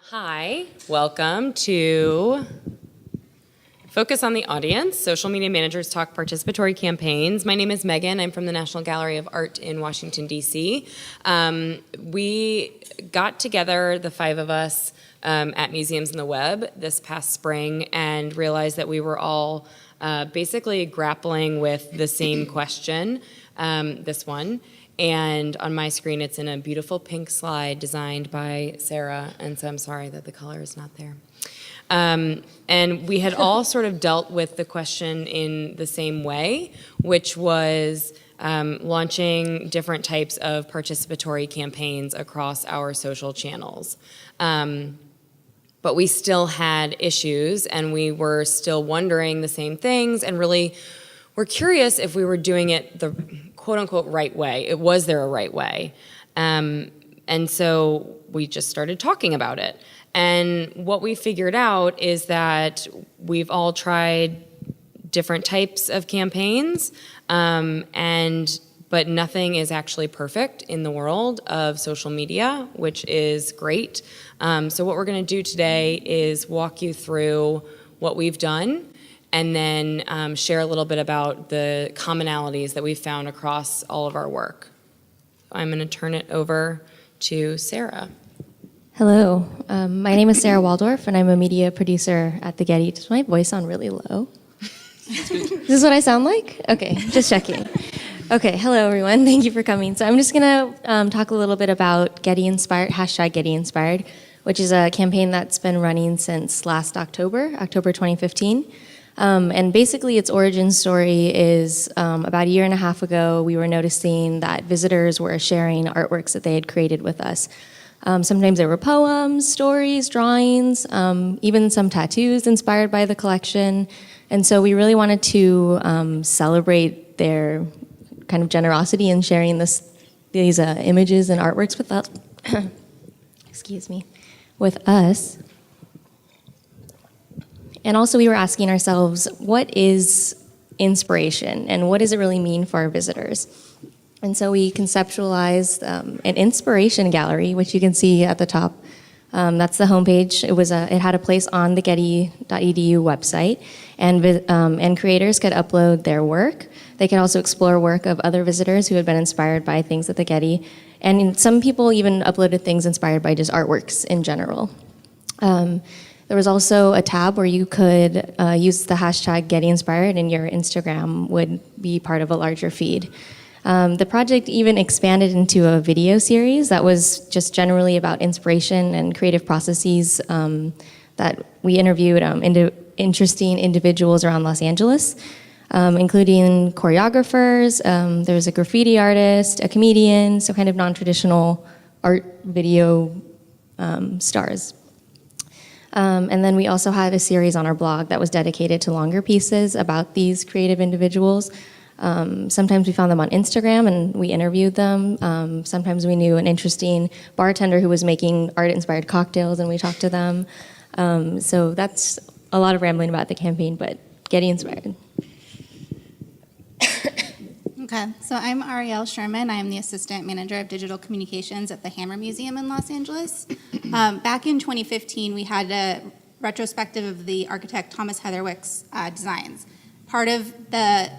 Hi, welcome to Focus on the Audience, Social Media Managers Talk Participatory Campaigns. My name is Megan. I'm from the National Gallery of Art in Washington, D.C. We got together, the five of us, at Museums in the Web this past spring and realized that we were all basically grappling with the same question, this one. And on my screen, it's in a beautiful pink slide designed by Sarah, and so I'm sorry that the color is not there. And we had all sort of dealt with the question in the same way, which was launching different types of participatory campaigns across our social channels. But we still had issues, and we were still wondering the same things, and really were curious if we were doing it the quote-unquote right way. Was there a right way? And so we just started talking about it. And what we figured out is that we've all tried different types of campaigns, but nothing is actually perfect in the world of social media, which is great. So what we're going to do today is walk you through what we've done, and then share a little bit about the commonalities that we've found across all of our work. I'm going to turn it over to Sarah. Hello, my name is Sarah Waldorf, and I'm a media producer at the Getty. Does my voice sound really low? Is this what I sound like? Okay, just checking. Okay, hello everyone, thank you for coming. So I'm just gonna talk a little bit about Getty Inspired, hashtag Getty Inspired, which is a campaign that's been running since last October 2015. And basically its origin story is about a year and a half ago, we were noticing that visitors were sharing artworks that they had created with us. Sometimes there were poems, stories, drawings, even some tattoos inspired by the collection. And so we really wanted to celebrate their kind of generosity in sharing these images and artworks with us. Excuse me, with us. And also we were asking ourselves, what is inspiration and what does it really mean for our visitors? And so we conceptualized an inspiration gallery, which you can see at the top. That's the homepage. It had a place on the Getty.edu website, and creators could upload their work. They could also explore work of other visitors who had been inspired by things at the Getty. And some people even uploaded things inspired by just artworks in general. There was also a tab where you could use the hashtag GettyInspired, and your Instagram would be part of a larger feed. The project even expanded into a video series that was just generally about inspiration and creative processes that we interviewed interesting individuals around Los Angeles, including choreographers, there was a graffiti artist, a comedian, so kind of non-traditional art video stars. And then we also had a series on our blog that was dedicated to longer pieces about these creative individuals. Sometimes we found them on Instagram and we interviewed them. Sometimes we knew an interesting bartender who was making art-inspired cocktails and we talked to them. So that's a lot of rambling about the campaign, but Getty Inspired. Okay, so I'm Arielle Sherman. I am the Assistant Manager of Digital Communications at the Hammer Museum in Los Angeles. Back in 2015, we had a retrospective of the architect Thomas Heatherwick's designs. Part of the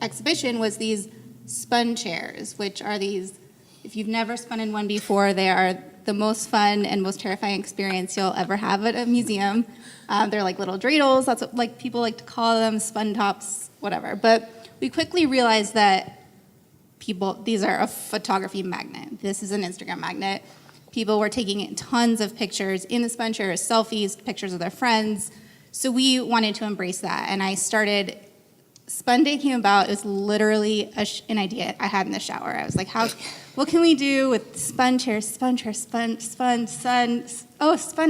exhibition was these spun chairs, which are these, if you've never spun in one before, they are the most fun and most terrifying experience you'll ever have at a museum. They're like little dreidels, that's what people like to call them, spun tops, whatever. But we quickly realized that these are a photography magnet. This is an Instagram magnet. People were taking tons of pictures in the spun chairs, selfies, pictures of their friends. So we wanted to embrace that, and I started. Spun Day came about. It was literally an idea I had in the shower. I was like, what can we do with spun chairs, spun, Spun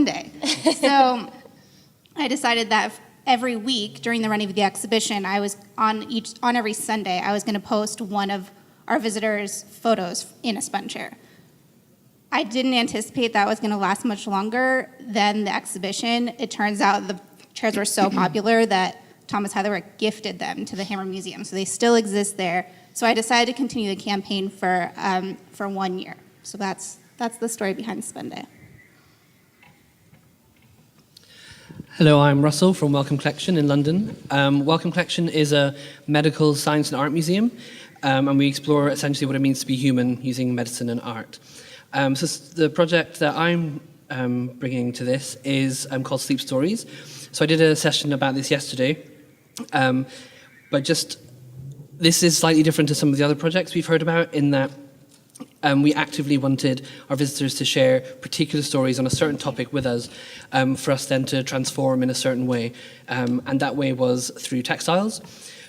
Day. So I decided that every week during the running of the exhibition, I was on every Sunday, I was going to post one of our visitors' photos in a spun chair. I didn't anticipate that was going to last much longer than the exhibition. It turns out the chairs were so popular that Thomas Heatherwick gifted them to the Hammer Museum, so they still exist there. So I decided to continue the campaign for 1 year. So that's the story behind Spun Day. Hello, I'm Russell from Wellcome Collection in London. Wellcome Collection is a medical science and art museum, and we explore essentially what it means to be human using medicine and art. The project that I'm bringing to this is called Sleep Stories. So I did a session about this yesterday, but this is slightly different to some of the other projects we've heard about in that we actively wanted our visitors to share particular stories on a certain topic with us for us then to transform in a certain way. And that way was through textiles.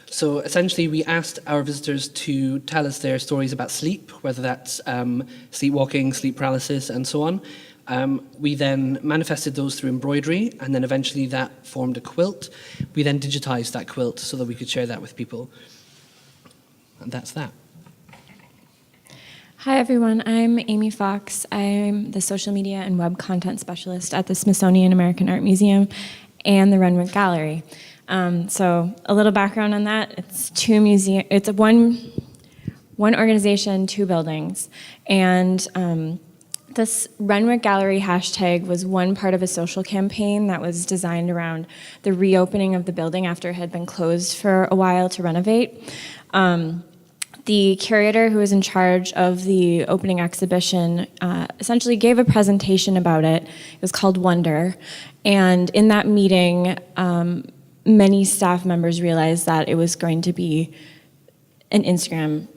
So essentially we asked our visitors to tell us their stories about sleep, whether that's sleepwalking, sleep paralysis, and so on. We then manifested those through embroidery, and then eventually that formed a quilt. We then digitized that quilt so that we could share that with people. And that's that. Hi, everyone. I'm Amy Fox. I'm the social media and web content specialist at the Smithsonian American Art Museum and the Renwick Gallery. So a little background on that. It's one organization, two buildings. And this Renwick Gallery hashtag was one part of a social campaign that was designed around the reopening of the building after it had been closed for a while to renovate. The curator who was in charge of the opening exhibition essentially gave a presentation about it. It was called Wonder. And in that meeting, many staff members realized that it was going to be Instagram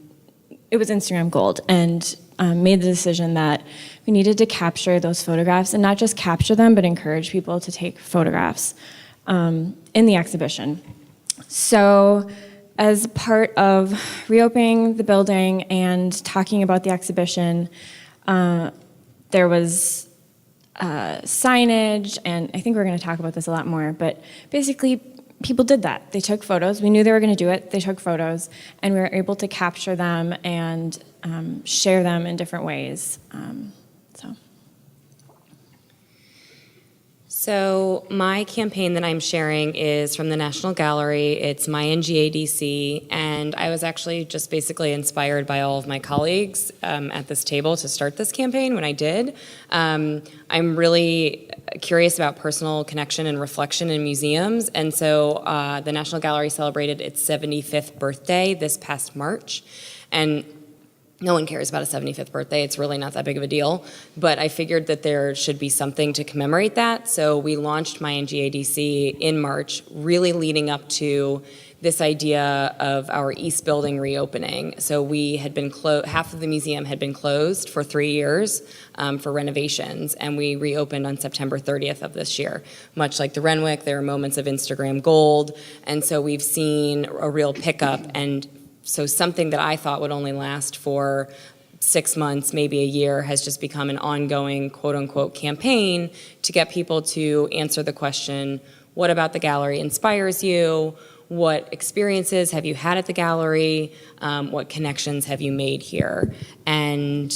gold, and made the decision that we needed to capture those photographs, and not just capture them, but encourage people to take photographs in the exhibition. So, as part of reopening the building and talking about the exhibition, there was signage, and I think we're going to talk about this a lot more, but basically people did that. They took photos. We knew they were going to do it. They took photos, and we were able to capture them and share them in different ways. So my campaign that I'm sharing is from the National Gallery. It's my NGADC, and I was actually just basically inspired by all of my colleagues at this table to start this campaign when I did. I'm really curious about personal connection and reflection in museums, and so the National Gallery celebrated its 75th birthday this past March, and no one cares about a 75th birthday. It's really not that big of a deal. But I figured that there should be something to commemorate that. So we launched my NGADC in March, really leading up to this idea of our East Building reopening. So we had been half of the museum had been closed for 3 years for renovations, and we reopened on September 30th of this year. Much like the Renwick, there are moments of Instagram gold, and so we've seen a real pickup. And so something that I thought would only last for 6 months, maybe a year, has just become an ongoing quote-unquote campaign to get people to answer the question, what about the gallery inspires you? What experiences have you had at the gallery? What connections have you made here? And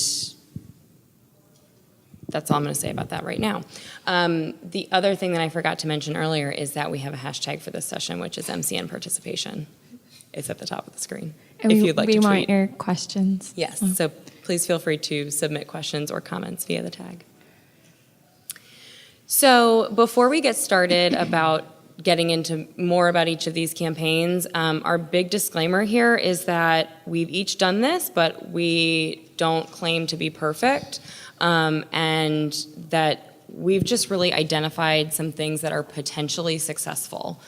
that's all I'm going to say about that right now. The other thing that I forgot to mention earlier is that we have a hashtag for this session, which is MCN participation. It's at the top of the screen. And if you'd like to tweet. We want your questions. Yes, so please feel free to submit questions or comments via the tag. So before we get started about getting into more about each of these campaigns, our big disclaimer here is that we've each done this, but we don't claim to be perfect, and that we've just really identified some things that are potentially successful.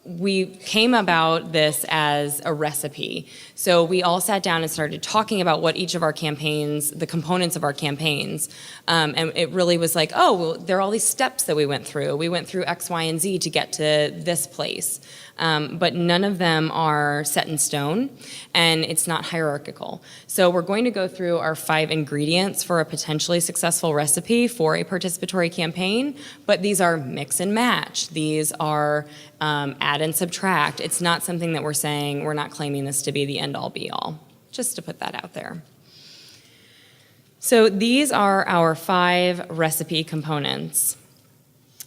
We came about this as a recipe. So we all sat down and started talking about what each of our campaigns, the components of our campaigns, and it really was like, oh, well, there are all these steps that we went through. We went through X, Y, and Z to get to this place. But none of them are set in stone, and it's not hierarchical. So we're going to go through our 5 ingredients for a potentially successful recipe for a participatory campaign, but these are mix and match. These are add and subtract. It's not something that we're saying, we're not claiming this to be the end-all be-all, just to put that out there. So these are our 5 recipe components.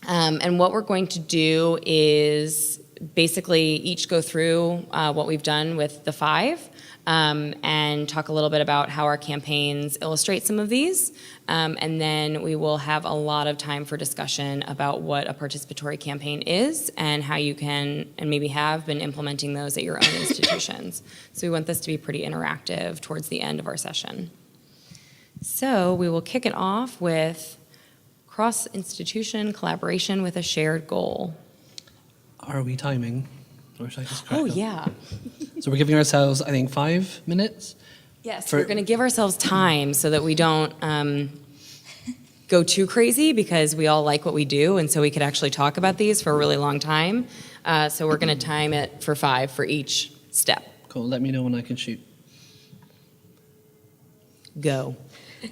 And what we're going to do is basically each go through what we've done with the 5, and talk a little bit about how our campaigns illustrate some of these. And then we will have a lot of time for discussion about what a participatory campaign is and how you can, and maybe have been implementing those at your own institutions. So we want this to be pretty interactive towards the end of our session. So we will kick it off with cross-institution collaboration with a shared goal. Are we timing? Or should I just crack Oh, on? yeah. So we're giving ourselves, I think, 5 minutes? Yes, For- we're going to give ourselves time so that we don't go too crazy, because we all like what we do, and so we could actually talk about these for a really long time. So we're going to time it for 5 for each step. Cool, let me know when I can shoot. Go.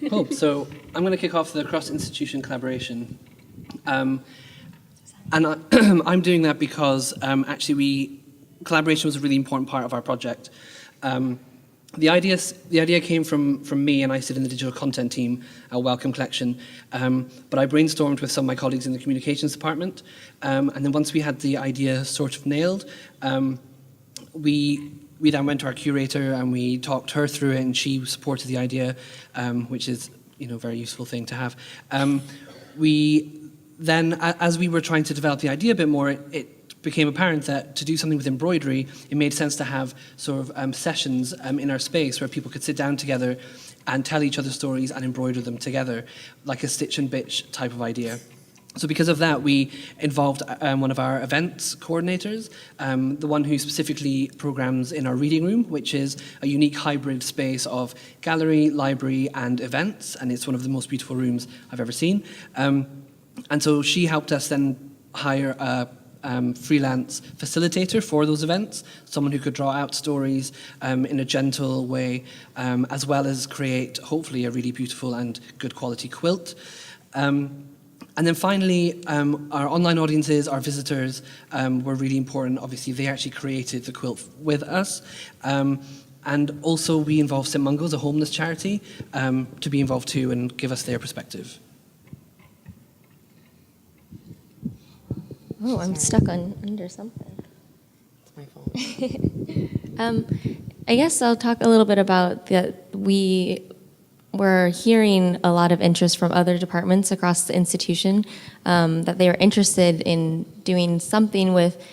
Cool, so I'm going to kick off the cross-institution collaboration. And I'm doing that because actually collaboration was a really important part of our project. The idea came from me, and I sit in the digital content team at Wellcome Collection. But I brainstormed with some of my colleagues in the communications department. And then once we had the idea sort of nailed, we then went to our curator and we talked her through it, and she supported the idea, which is a very useful thing to have. We then, as we were trying to develop the idea a bit more, it became apparent that to do something with embroidery, it made sense to have sort of sessions in our space where people could sit down together and tell each other stories and embroider them together, like a stitch and bitch type of idea. So because of that, we involved one of our events coordinators, the one who specifically programs in our reading room, which is a unique hybrid space of gallery, library, and events, and it's one of the most beautiful rooms I've ever seen. And so she helped us then hire a freelance facilitator for those events, someone who could draw out stories in a gentle way, as well as create, hopefully, a really beautiful and good quality quilt. And then finally, our online audiences, our visitors, were really important. Obviously, they actually created the quilt with us. And also, we involved St. Mungo's, a homeless charity, to be involved too and give us their perspective. Oh, I'm stuck under something. It's my fault. I guess I'll talk a little bit about that. We were hearing a lot of interest from other departments across the institution, that they were interested in doing something with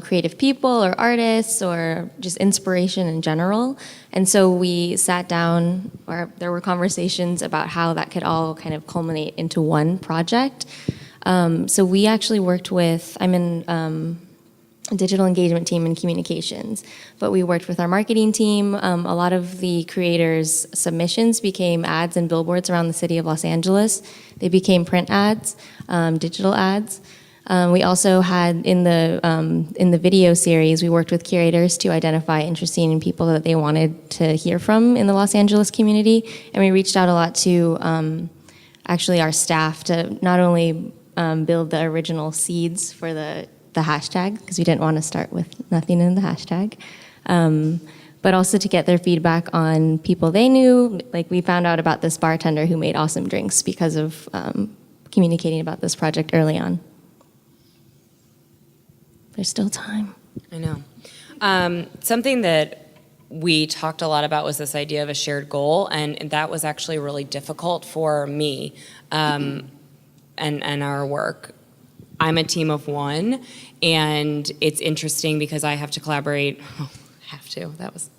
creative people or artists or just inspiration in general. And so we sat down, or there were conversations about how that could all kind of culminate into one project. So we actually worked with, I'm in a digital engagement team and communications, but we worked with our marketing team. A lot of the creators' submissions became ads and billboards around the city of Los Angeles. They became print ads, digital ads. We also had in the video series, we worked with curators to identify interesting people that they wanted to hear from in the Los Angeles community, and we reached out a lot to actually our staff to not only build the original seeds for the hashtag, because we didn't want to start with nothing in the hashtag, but also to get their feedback on people they knew. Like, we found out about this bartender who made awesome drinks because of communicating about this project early on. There's still time. I know. Something that we talked a lot about was this idea of a shared goal, and that was actually really difficult for me and our work. I'm a team of one, and it's interesting because I have to collaborate. Oh, have to. That was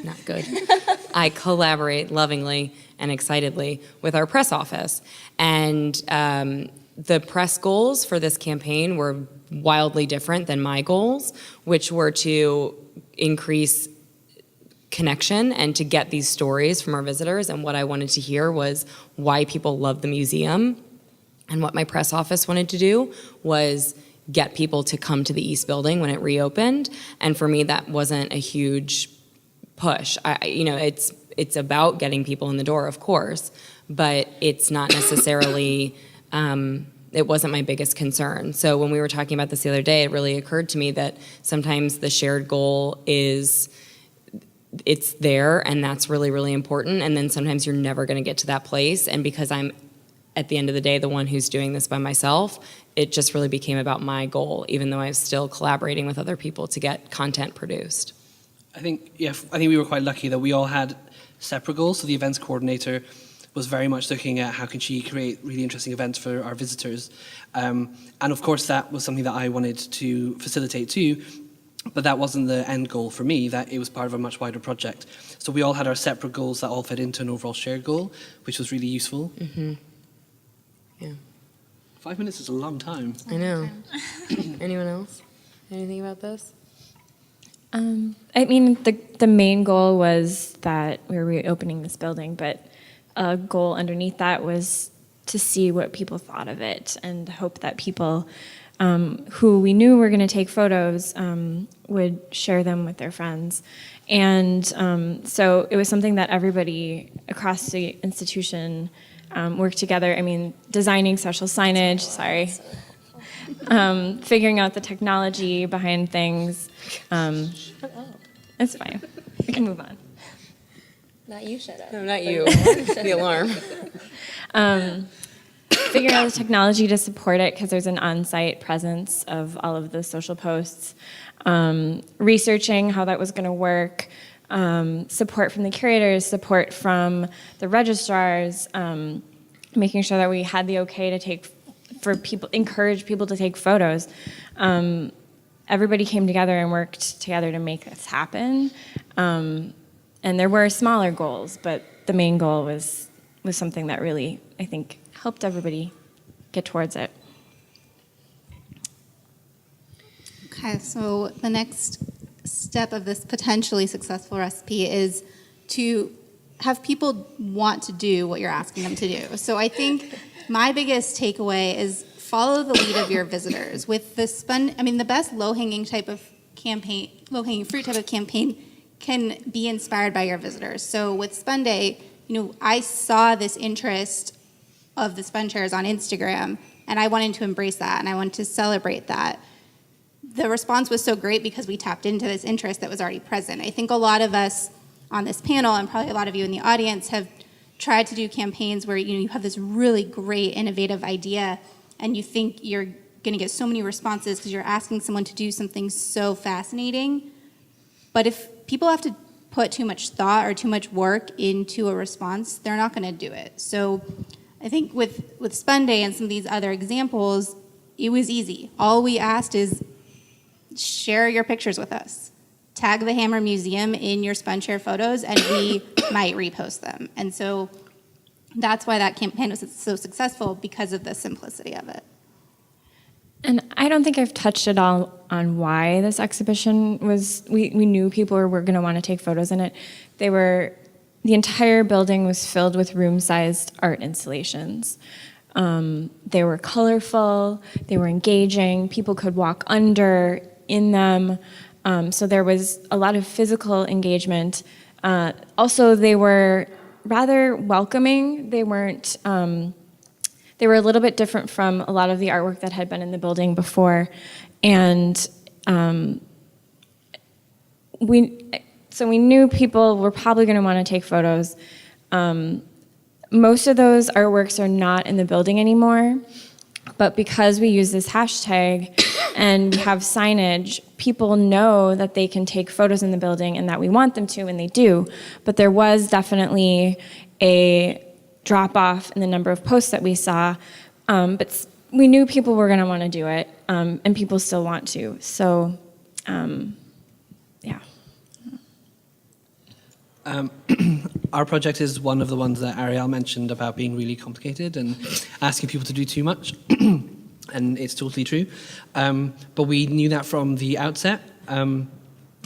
not good. I collaborate lovingly and excitedly with our press office, and the press goals for this campaign were wildly different than my goals, which were to increase connection and to get these stories from our visitors. And what I wanted to hear was why people love the museum. And what my press office wanted to do was get people to come to the East Building when it reopened. And for me, that wasn't a huge push. It's about getting people in the door, of course, but it's not necessarily, it wasn't my biggest concern. So when we were talking about this the other day, it really occurred to me that sometimes the shared goal is, it's there, and that's really, really important. And then sometimes you're never going to get to that place. And because I'm, at the end of the day, the one who's doing this by myself, it just really became about my goal, even though I was still collaborating with other people to get content produced. I think we were quite lucky that we all had separate goals. So the events coordinator was very much looking at how can she create really interesting events for our visitors. And of course, that was something that I wanted to facilitate too, but that wasn't the end goal for me, that it was part of a much wider project. So we all had our separate goals that all fed into an overall shared goal, which was really useful. Mm-hmm. Yeah. 5 minutes is a long time. I know. Anyone else? Anything about this? I mean, the main goal was that we were reopening this building, but a goal underneath that was to see what people thought of it and hope that people who we knew were going to take photos would share them with their friends. And so it was something that everybody across the institution worked together. I mean, designing social signage, figuring out the technology behind things. It's fine. We can move on. Not you, shut up. No, not you. The alarm. Figuring out the technology to support it because there's an on-site presence of all of the social posts. Researching how that was going to work. Support from the curators, support from the registrars. Making sure that we had the okay to encourage people to take photos. Everybody came together and worked together to make this happen. And there were smaller goals, but the main goal was something that really, I think, helped everybody get towards it. Okay, so the next step of this potentially successful recipe is to have people want to do what you're asking them to do. So I think my biggest takeaway is follow the lead of your visitors. With the best low-hanging fruit type of campaign can be inspired by your visitors. So with Spun Day, I saw this interest of the Spun chairs on Instagram, and I wanted to embrace that, and I wanted to celebrate that. The response was so great because we tapped into this interest that was already present. I think a lot of us on this panel, and probably a lot of you in the audience, have tried to do campaigns where you have this really great, innovative idea, and you think you're going to get so many responses because you're asking someone to do something so fascinating. But if people have to put too much thought or too much work into a response, they're not going to do it. So I think with Spun Day and some of these other examples, it was easy. All we asked is share your pictures with us. Tag the Hammer Museum in your Spun Chair photos, and we might repost them. And so that's why that campaign was so successful, because of the simplicity of it. And I don't think I've touched at all on why this exhibition was, we knew people were going to want to take photos in it. The entire building was filled with room-sized art installations. They were colorful, they were engaging, people could walk under in them. So there was a lot of physical engagement. Also, they were rather welcoming. They weren't, they were a little bit different from a lot of the artwork that had been in the building before. And we knew people were probably going to want to take photos. Most of those artworks are not in the building anymore, but because we use this hashtag and we have signage, people know that they can take photos in the building and that we want them to, and they do. But there was definitely a drop-off in the number of posts that we saw, but we knew people were going to want to do it, and people still want to. So, yeah. Our project is one of the ones that Arielle mentioned about being really complicated and asking people to do too much, and it's totally true. But we knew that from the outset. And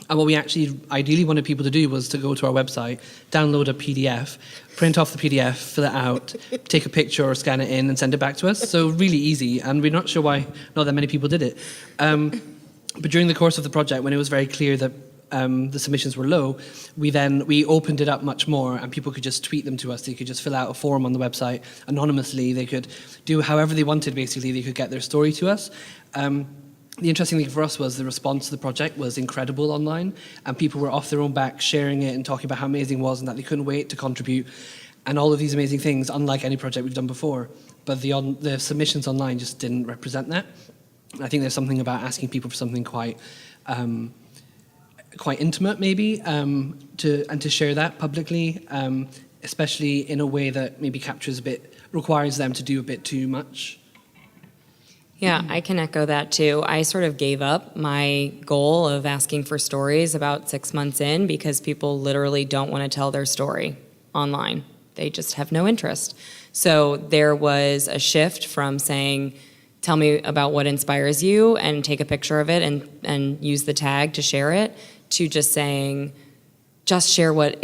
what we actually ideally wanted people to do was to go to our website, download a PDF, print off the PDF, fill it out, take a picture or scan it in and send it back to us. So really easy, and we're not sure why not that many people did it. But during the course of the project, when it was very clear that the submissions were low, we opened it up much more, and people could just tweet them to us. They could just fill out a form on the website anonymously. They could do however they wanted, basically. They could get their story to us. The interesting thing for us was the response to the project was incredible online, and people were off their own back sharing it and talking about how amazing it was and that they couldn't wait to contribute and all of these amazing things, unlike any project we've done before. But the submissions online just didn't represent that. I think there's something about asking people for something quite quite intimate, maybe, to share that publicly, especially in a way that maybe requires them to do a bit too much. Yeah, I can echo that too. I sort of gave up my goal of asking for stories about 6 months in because people literally don't want to tell their story online. They just have no interest. So there was a shift from saying, tell me about what inspires you and take a picture of it and use the tag to share it, to just saying, just share what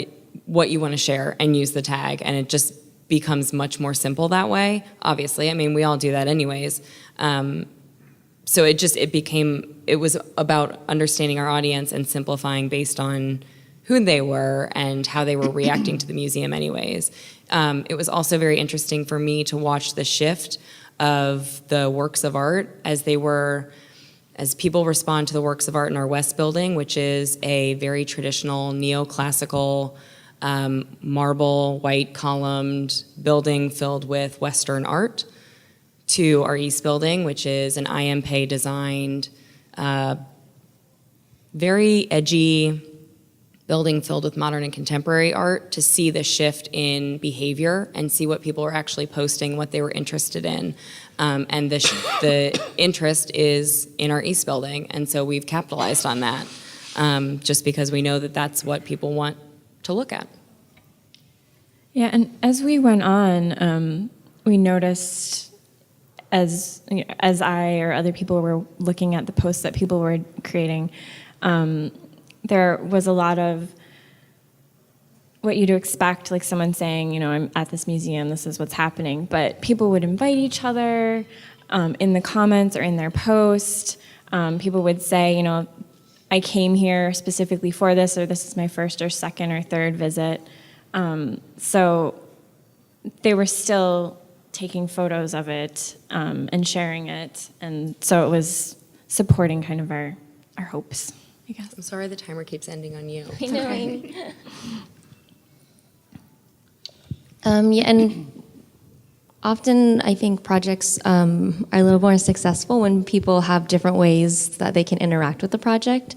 you want to share and use the tag. And it just becomes much more simple that way, obviously. I mean, we all do that anyways. So it was about understanding our audience and simplifying based on who they were and how they were reacting to the museum anyways. It was also very interesting for me to watch the shift of the works of art as people respond to the works of art in our West building, which is a very traditional neoclassical marble, white columned building filled with Western art, to our East building, which is an IMP designed, very edgy building filled with modern and contemporary art, to see the shift in behavior and see what people were actually posting, what they were interested in. And the interest is in our East building, and so we've capitalized on that, just because we know that that's what people want to look at. Yeah, and as we went on, we noticed, as I or other people were looking at the posts that people were creating, there was a lot of what you'd expect, like someone saying, I'm at this museum, this is what's happening. But people would invite each other in the comments or in their post. People would say, I came here specifically for this, or this is my first or second or third visit. So they were still taking photos of it and sharing it. And so it was supporting kind of our hopes, I guess. I'm sorry the timer keeps ending on you. I know. Yeah, and often I think projects are a little more successful when people have different ways that they can interact with the project.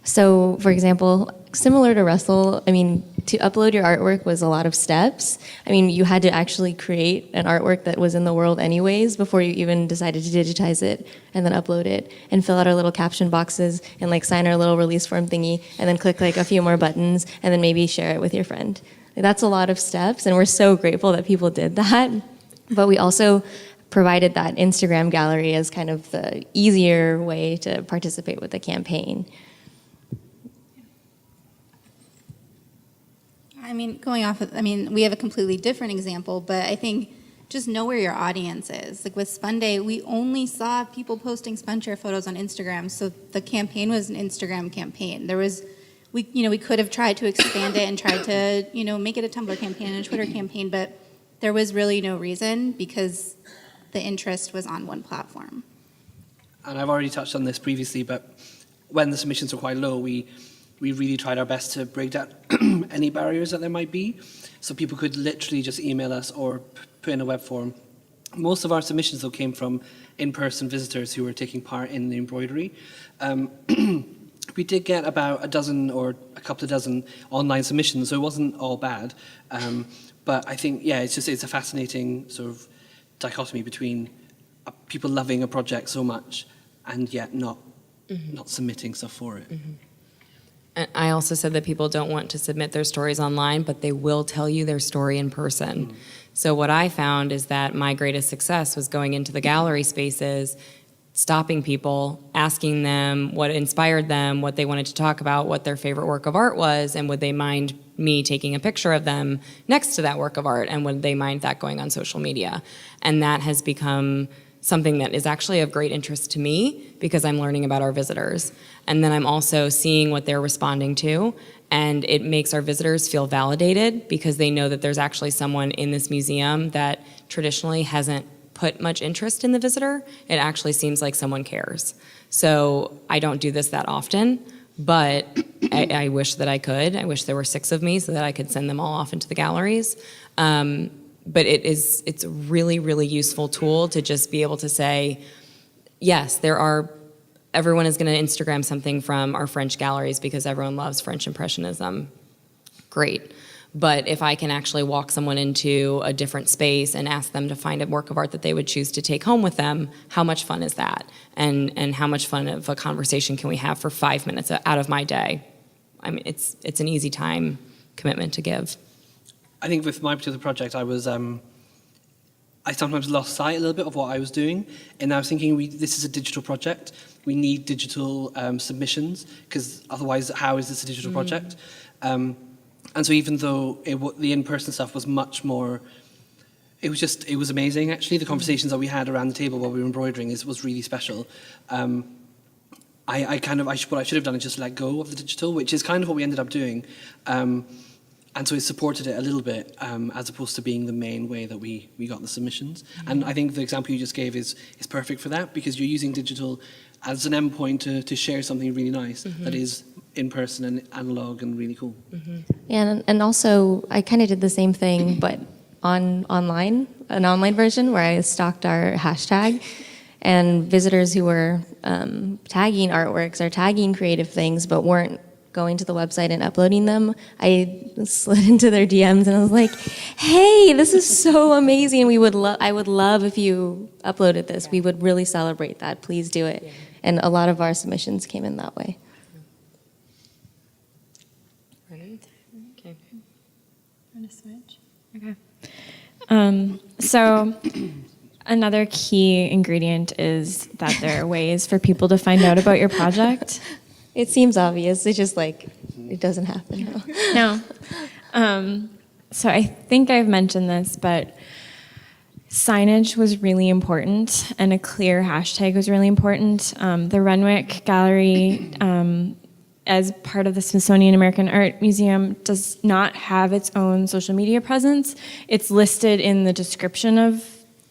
So, for example, similar to Russell, to upload your artwork was a lot of steps. You had to actually create an artwork that was in the world anyways before you even decided to digitize it and then upload it and fill out our little caption boxes and sign our little release form thingy and then click a few more buttons and then maybe share it with your friend. That's a lot of steps, and we're so grateful that people did that. But we also provided that Instagram gallery as kind of the easier way to participate with the campaign. Going off of, we have a completely different example, but I think just know where your audience is. Like with Spun Day, we only saw people posting Spunshare photos on Instagram, so the campaign was an Instagram campaign. We could have tried to expand it and tried to, make it a Tumblr campaign and a Twitter campaign, but there was really no reason because the interest was on one platform. And I've already touched on this previously, but when the submissions were quite low, we really tried our best to break down any barriers that there might be, so people could literally just email us or put in a web form. Most of our submissions, though, came from in-person visitors who were taking part in the embroidery. We did get about a dozen or a couple of dozen online submissions, so it wasn't all bad. But I think, it's a fascinating sort of dichotomy between people loving a project so much and yet not submitting stuff for it. Mm-hmm. And I also said that people don't want to submit their stories online, but they will tell you their story in person. So what I found is that my greatest success was going into the gallery spaces, stopping people, asking them what inspired them, what they wanted to talk about, what their favorite work of art was, and would they mind me taking a picture of them next to that work of art, and would they mind that going on social media? And that has become something that is actually of great interest to me because I'm learning about our visitors. And then I'm also seeing what they're responding to, and it makes our visitors feel validated because they know that there's actually someone in this museum that traditionally hasn't put much interest in the visitor. It actually seems like someone cares. So I don't do this that often, but I wish that I could. I wish there were 6 of me so that I could send them all off into the galleries. But it's a really, really useful tool to just be able to say, yes, there are everyone is going to Instagram something from our French galleries because everyone loves French Impressionism, great. But if I can actually walk someone into a different space and ask them to find a work of art that they would choose to take home with them, how much fun is that? And how much fun of a conversation can we have for 5 minutes out of my day? I mean, it's an easy time commitment to give. I think with my particular project, I sometimes lost sight a little bit of what I was doing, and I was thinking, this is a digital project. We need digital submissions, because otherwise, how is this a digital project? And so even though the in-person stuff was much more, it was amazing, actually. The conversations that we had around the table while we were embroidering was really special. What I should have done is just let go of the digital, which is kind of what we ended up doing. And so it supported it a little bit, as opposed to being the main way that we got the submissions. And I think the example you just gave is perfect for that, because you're using digital as an endpoint to share something really nice that is in person and analog and really cool. Yeah, and also I kind of did the same thing, but an online version where I stalked our hashtag, and visitors who were tagging artworks or tagging creative things but weren't going to the website and uploading them, I slid into their DMs and I was like, "Hey, this is so amazing! I would love if you uploaded this. We would really celebrate that. Please do it." And a lot of our submissions came in that way. Okay. Want to switch? Okay. So another key ingredient is that there are ways for people to find out about your project. It seems obvious. It's just like, it doesn't happen. No. So I think I've mentioned this, but signage was really important, and a clear hashtag was really important. The Renwick Gallery, as part of the Smithsonian American Art Museum, does not have its own social media presence. It's listed in the description of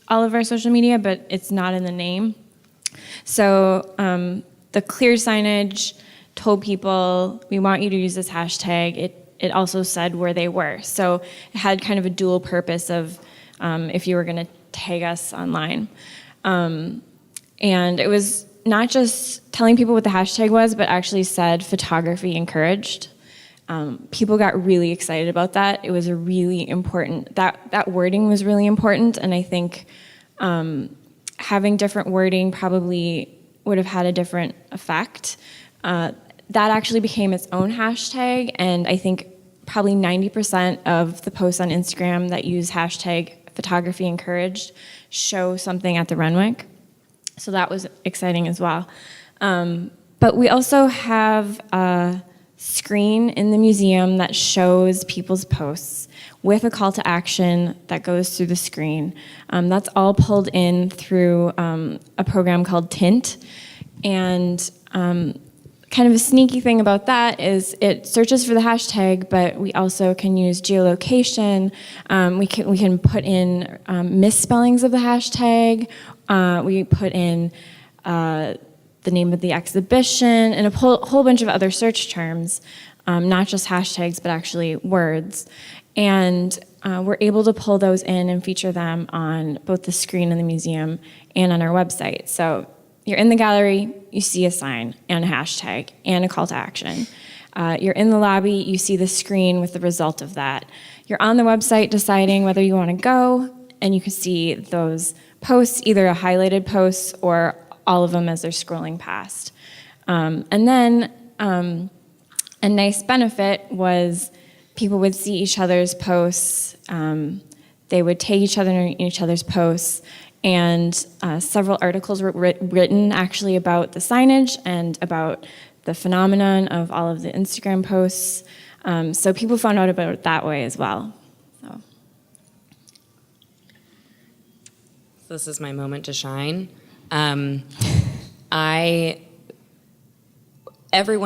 all of our social media, but it's not in the name. So the clear signage told people, we want you to use this hashtag. It also said where they were. So it had kind of a dual purpose of if you were going to tag us online. And it was not just telling people what the hashtag was, but actually said photography encouraged. People got really excited about that. It was a really important, that wording was really important, and I think having different wording probably would have had a different effect. That actually became its own hashtag, and I think probably 90% of the posts on Instagram that use hashtag photography encouraged show something at the Renwick. So that was exciting as well. But we also have a screen in the museum that shows people's posts with a call to action that goes through the screen. That's all pulled in through a program called Tint. And kind of a sneaky thing about that is it searches for the hashtag, but we also can use geolocation. We can put in misspellings of the hashtag. We put in the name of the exhibition and a whole bunch of other search terms, not just hashtags, but actually words. And we're able to pull those in and feature them on both the screen in the museum and on our website. So you're in the gallery, you see a sign and a hashtag and a call to action. You're in the lobby, you see the screen with the result of that. You're on the website deciding whether you want to go, and you can see those posts, either a highlighted posts or all of them as they're scrolling past. And then a nice benefit was people would see each other's posts, they would tag each other in each other's posts, and several articles were written actually about the signage and about the phenomenon of all of the Instagram posts. So people found out about it that way as well. So. This is my moment to shine. Everyone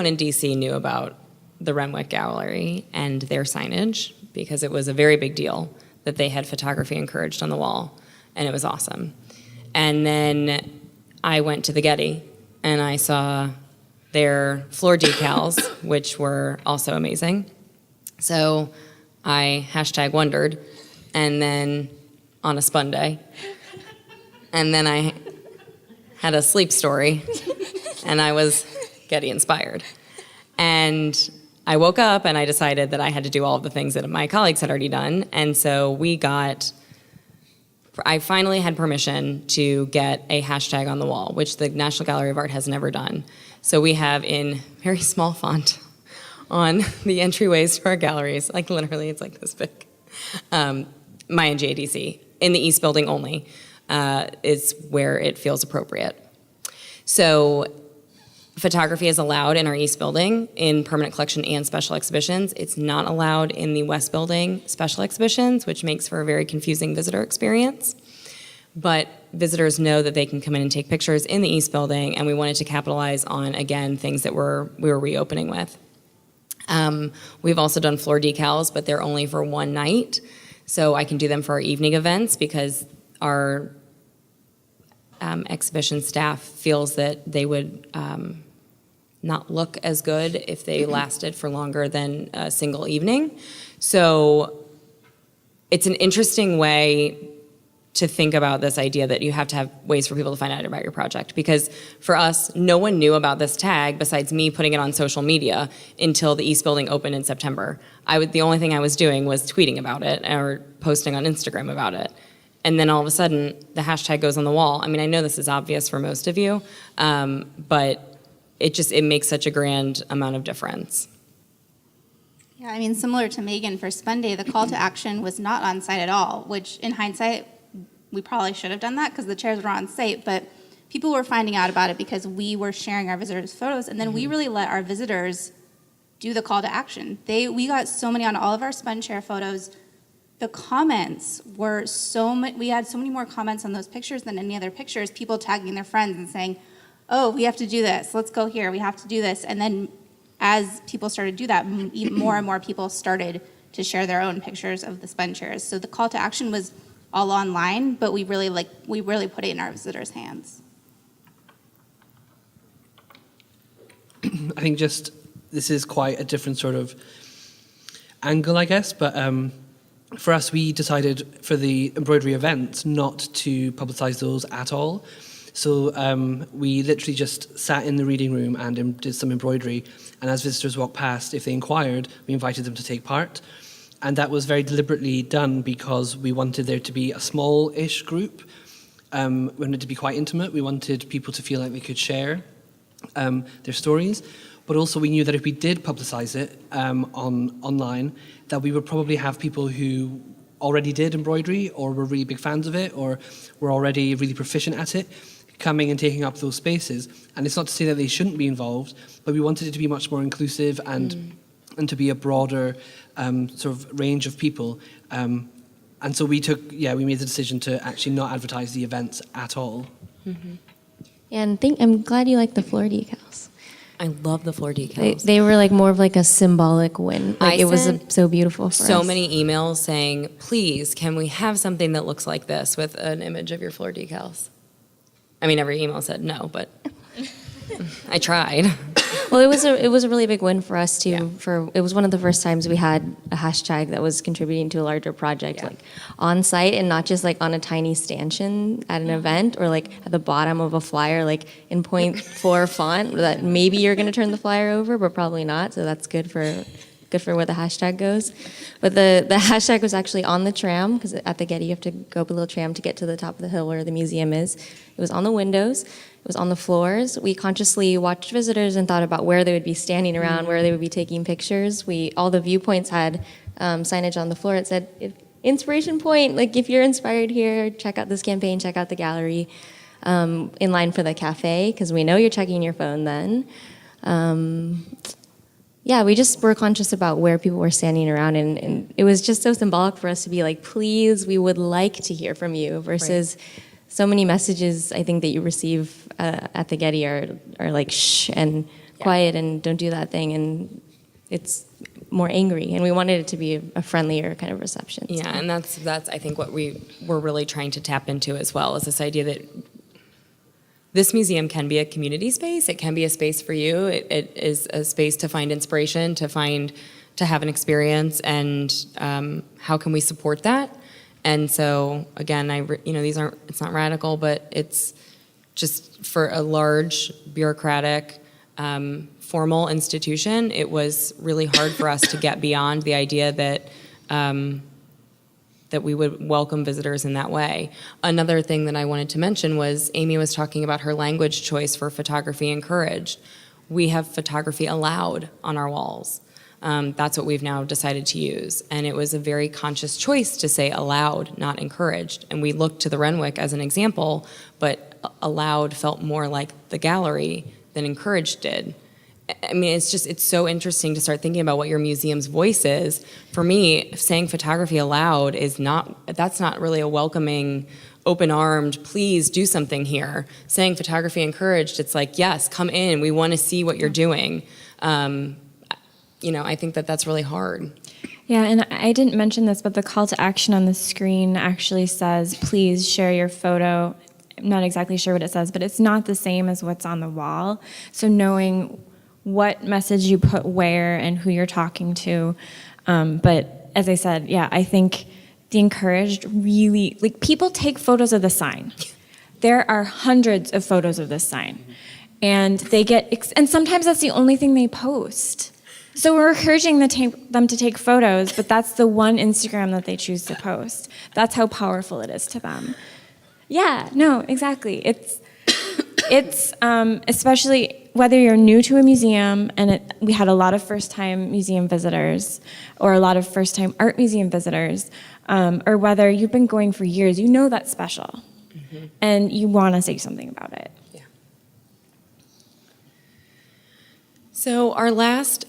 in DC knew about the Renwick Gallery and their signage because it was a very big deal that they had photography encouraged on the wall, and it was awesome. And then I went to the Getty and I saw their floor decals, which were also amazing. So I #wondered, and then on a spun day, and then I had a sleep story and I was Getty inspired. And I woke up and I decided that I had to do all of the things that my colleagues had already done. And so I finally had permission to get a hashtag on the wall, which the National Gallery of Art has never done. So we have in very small font on the entryways to our galleries, like literally it's like this big, my and JDC, in the East Building only, is where it feels appropriate. So photography is allowed in our East Building in permanent collection and special exhibitions. It's not allowed in the West Building special exhibitions, which makes for a very confusing visitor experience. But visitors know that they can come in and take pictures in the East Building, and we wanted to capitalize on, again, things that we were reopening with. We've also done floor decals, but they're only for one night. So I can do them for our evening events because our exhibition staff feels that they would not look as good if they lasted for longer than a single evening. So it's an interesting way to think about this idea that you have to have ways for people to find out about your project. Because for us, no one knew about this tag besides me putting it on social media until the East Building opened in September. The only thing I was doing was tweeting about it or posting on Instagram about it. And then all of a sudden, the hashtag goes on the wall. I mean, I know this is obvious for most of you, but it makes such a grand amount of difference. Yeah, I mean, similar to Megan, for Spun Day, the call to action was not on site at all, which in hindsight, we probably should have done that because the chairs were on site, but people were finding out about it because we were sharing our visitors' photos, and then we really let our visitors do the call to action. We got so many on all of our Spun Chair photos. The comments were we had so many more comments on those pictures than any other pictures, people tagging their friends and saying, oh, we have to do this, let's go here, we have to do this. And then as people started to do that, more and more people started to share their own pictures of the Spun Chairs. So the call to action was all online, but we really put it in our visitors' hands. I think this is quite a different sort of angle, I guess, but for us, we decided for the embroidery events not to publicise those at all. So we literally just sat in the reading room and did some embroidery. And as visitors walked past, if they inquired, we invited them to take part. And that was very deliberately done because we wanted there to be a small-ish group. We wanted it to be quite intimate. We wanted people to feel like they could share their stories. But also we knew that if we did publicise it online, that we would probably have people who already did embroidery or were really big fans of it or were already really proficient at it, coming and taking up those spaces. And it's not to say that they shouldn't be involved, but we wanted it to be much more inclusive and to be a broader sort of range of people. And so we made the decision to actually not advertise the events at all. Mm-hmm. And I'm glad you like the floor decals. I love the floor decals. They were like more of like a symbolic win. Like it was so beautiful for us. So many emails saying, please, can we have something that looks like this with an image of your floor decals? I mean, every email said no, but I tried. Well, it was a really big win for us too. Yeah. It was one of the first times we had a hashtag that was contributing to a larger project, like on site and not just like on a tiny stanchion at an event or like at the bottom of a flyer, like in 0.4 font that maybe you're going to turn the flyer over, but probably not. So that's good for where the hashtag goes. But the hashtag was actually on the tram, because at the Getty you have to go up a little tram to get to the top of the hill where the museum is. It was on the windows. It was on the floors. We consciously watched visitors and thought about where they would be standing around, where they would be taking pictures. All the viewpoints had signage on the floor. It said, inspiration point, like if you're inspired here, check out this campaign, check out the gallery. In line for the cafe, because we know you're checking your phone then. We just were conscious about where people were standing around, and it was just so symbolic for us to be like, please, we would like to hear from you, versus so many messages I think that you receive at the Getty are like, shh, and quiet, and don't do that thing, and it's more angry, and we wanted it to be a friendlier kind of reception. Yeah, and that's I think what we were really trying to tap into as well, is this idea that this museum can be a community space. It can be a space for you. It is a space to find inspiration, to have an experience, and how can we support that? And so again, it's not radical, but it's just for a large bureaucratic formal institution, it was really hard for us to get beyond the idea that that we would welcome visitors in that way. Another thing that I wanted to mention was Amy was talking about her language choice for photography encouraged. We have photography allowed on our walls. That's what we've now decided to use. And it was a very conscious choice to say allowed, not encouraged. And we looked to the Renwick as an example, but allowed felt more like the gallery than encouraged did. I mean, it's so interesting to start thinking about what your museum's voice is. For me, saying photography allowed that's not really a welcoming, open-armed, please do something here. Saying photography encouraged, it's like, yes, come in, we want to see what you're doing. I think that's really hard. Yeah, and I didn't mention this, but the call to action on the screen actually says, please share your photo. I'm not exactly sure what it says, but it's not the same as what's on the wall. So knowing what message you put where and who you're talking to. But as I said, yeah, I think the encouraged really, people take photos of the sign. There are hundreds of photos of this sign. And and sometimes that's the only thing they post. So we're encouraging them to take photos, but that's the one Instagram that they choose to post. That's how powerful it is to them. Yeah, no, exactly. It's especially whether you're new to a museum, and we had a lot of first-time museum visitors, or a lot of first-time art museum visitors, or whether you've been going for years, that's special, and you want to say something about it. Yeah. So our last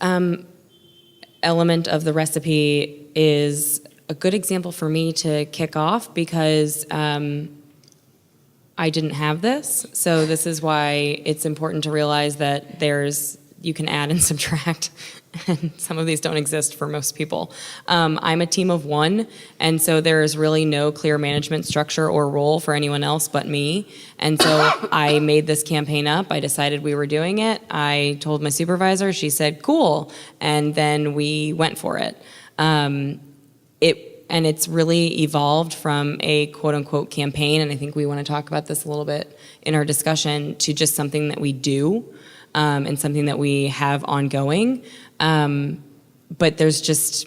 element of the recipe is a good example for me to kick off because I didn't have this, so this is why it's important to realize that you can add and subtract, and some of these don't exist for most people. I'm a team of one, and so there is really no clear management structure or role for anyone else but me, and so I made this campaign up. I decided we were doing it. I told my supervisor, she said, cool, and then we went for it. And it's really evolved from a quote-unquote campaign, and I think we want to talk about this a little bit in our discussion, to just something that we do and something that we have ongoing. But there was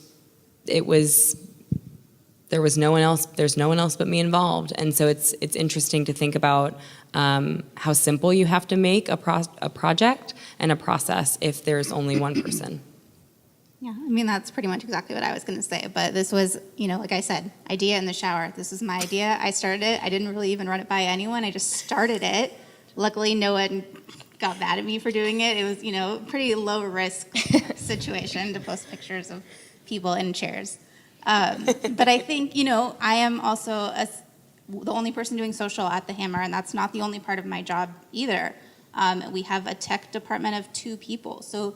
no one else. There's no one else but me involved, and so it's interesting to think about how simple you have to make a project and a process if there's only one person. Yeah, I mean, that's pretty much exactly what I was going to say. But this was, like I said, idea in the shower. This was my idea. I started it. I didn't really even run it by anyone. I just started it. Luckily, no one got mad at me for doing it. It was, pretty low-risk situation to post pictures of people in chairs. But I think, I am also the only person doing social at the Hammer, and that's not the only part of my job either. We have a tech department of 2 people. So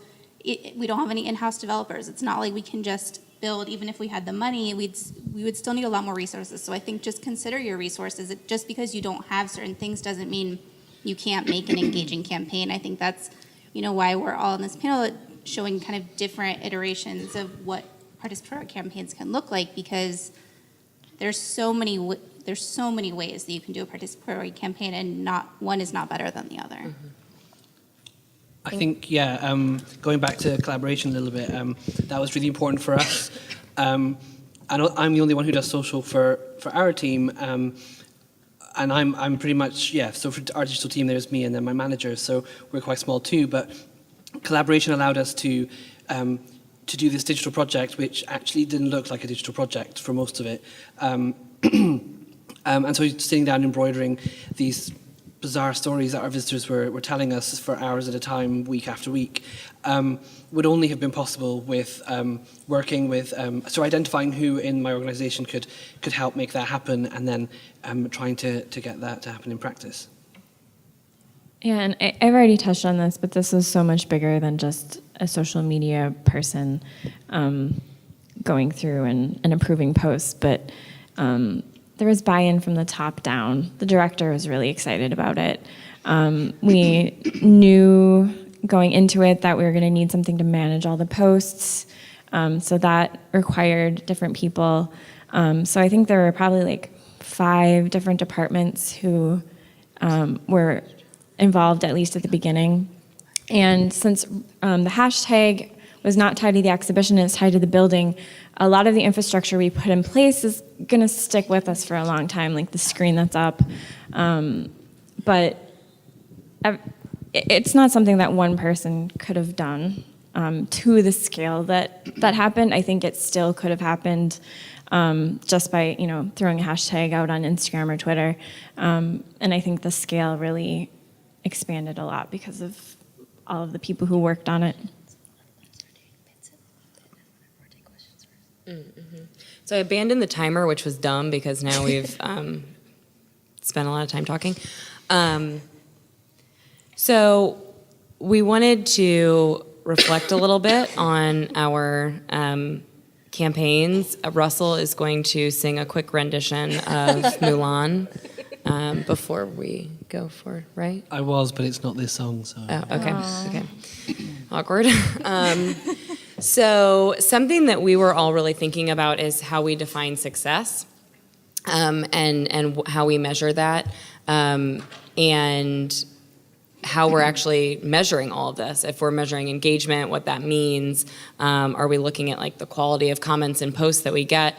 we don't have any in-house developers. It's not like we can just build, even if we had the money, we would still need a lot more resources. So I think just consider your resources. Just because you don't have certain things doesn't mean you can't make an engaging campaign. I think that's, why we're all in this panel showing kind of different iterations of what participatory campaigns can look like, because there's so many ways that you can do a participatory campaign, and not one is not better than the other. Mm-hmm. I think, going back to collaboration a little bit, that was really important for us. And I'm the only one who does social for our team, and I'm pretty much, so for our digital team, there's me and then my manager, so we're quite small too, but collaboration allowed us to do this digital project, which actually didn't look like a digital project for most of it. And so sitting down embroidering these bizarre stories that our visitors were telling us for hours at a time, week after week, would only have been possible with working with, so identifying who in my organization could help make that happen, and then trying to get that to happen in practice. Yeah, and I've already touched on this, but this is so much bigger than just a social media person going through and approving posts, but there was buy-in from the top down. The director was really excited about it. We knew going into it that we were going to need something to manage all the posts, so that required different people. So I think there were probably 5 different departments who were involved, at least at the beginning. And since the hashtag was not tied to the exhibition, it's tied to the building, a lot of the infrastructure we put in place is going to stick with us for a long time, like the screen that's up. But it's not something that one person could have done to the scale that happened. I think it still could have happened just by throwing a hashtag out on Instagram or Twitter. And I think the scale really expanded a lot because of all of the people who worked on it. Mm-hmm. So I abandoned the timer, which was dumb because now we've spent a lot of time talking. So we wanted to reflect a little bit on our campaigns. Russell is going to sing a quick rendition of Mulan before we go for, right? I was, but it's not this song, so. Oh, okay. Okay. Awkward. So something that we were all really thinking about is how we define success, and how we measure that, and how we're actually measuring all of this. If we're measuring engagement, what that means. Are we looking at like the quality of comments and posts that we get?